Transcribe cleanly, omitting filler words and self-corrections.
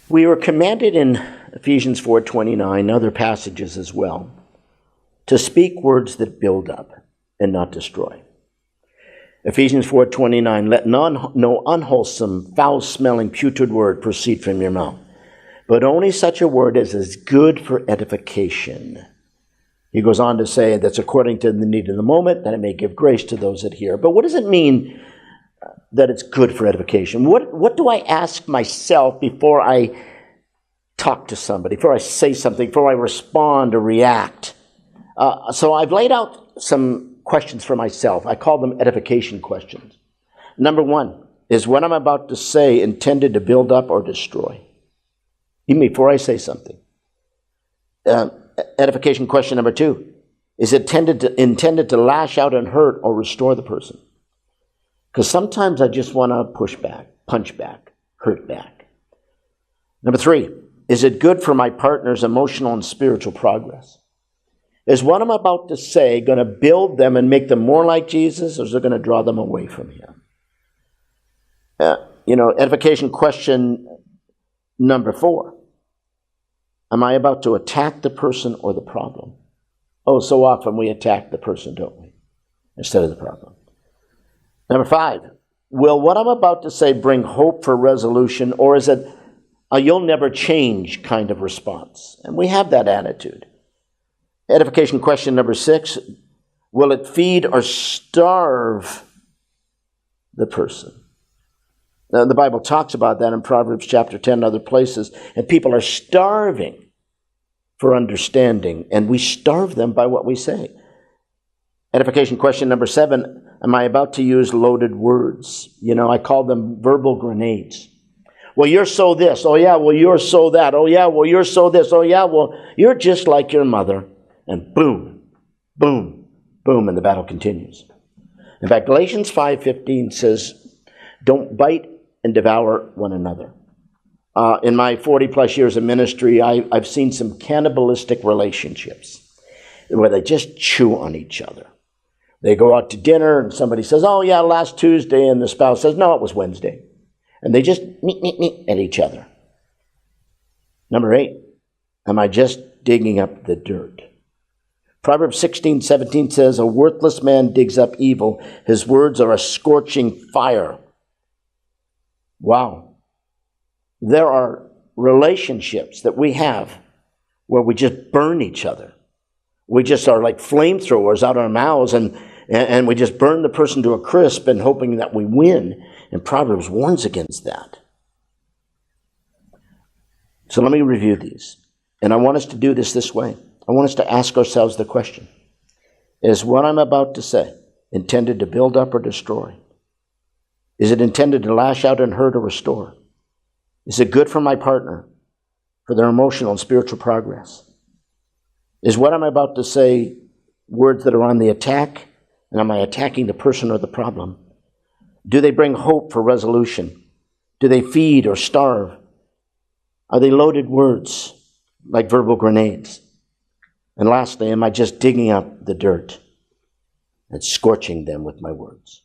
We were commanded in Ephesians 4:29, other passages as well, to speak words that build up and not destroy. Ephesians 4:29, let no unwholesome, foul-smelling, putrid word proceed from your mouth, but only such a word as is good for edification. He goes on to say that's according to the need of the moment, that it may give grace to those that hear. But what does it mean that it's good for edification? What do I ask myself before I talk to somebody, before I say something, before I respond or react? So I've laid out some questions for myself. I call them edification questions. Number one, is what I'm about to say intended to build up or destroy? Even before I say something. Edification question number two, is it intended to lash out and hurt or restore the person? Because sometimes I just want to push back, punch back, hurt back. Number three, is it good for my partner's emotional and spiritual progress? Is what I'm about to say going to build them and make them more like Jesus, or is it going to draw them away from him? Edification question number four. Am I about to attack the person or the problem? Oh, so often we attack the person, don't we? Instead of the problem. Number five, will what I'm about to say bring hope for resolution, or is it a you'll never change kind of response? And we have that attitude. Edification question number six, will it feed or starve the person? Now, the Bible talks about that in Proverbs chapter 10 and other places, and people are starving for understanding, and we starve them by what we say. Edification question number seven, am I about to use loaded words? I call them verbal grenades. Well, you're so this. Oh, yeah, well, you're so that. Oh, yeah, well, you're so this. Oh, yeah, well, you're just like your mother. And boom, boom, boom, and the battle continues. In fact, Galatians 5:15 says, don't bite and devour one another. In my 40-plus years of ministry, I've seen some cannibalistic relationships where they just chew on each other. They go out to dinner, and somebody says, oh, yeah, last Tuesday, and the spouse says, no, it was Wednesday. And they just meet at each other. Number 8, am I just digging up the dirt? Proverbs 16:17 says, a worthless man digs up evil. His words are a scorching fire. Wow. There are relationships that we have where we just burn each other. We just are like flamethrowers out our mouths, and we just burn the person to a crisp and hoping that we win. And Proverbs warns against that. So let me review these. And I want us to do this way. I want us to ask ourselves the question, is what I'm about to say intended to build up or destroy? Is it intended to lash out and hurt or restore? Is it good for my partner, for their emotional and spiritual progress? Is what I'm about to say words that are on the attack, and am I attacking the person or the problem? Do they bring hope for resolution? Do they feed or starve? Are they loaded words like verbal grenades? And lastly, am I just digging up the dirt and scorching them with my words?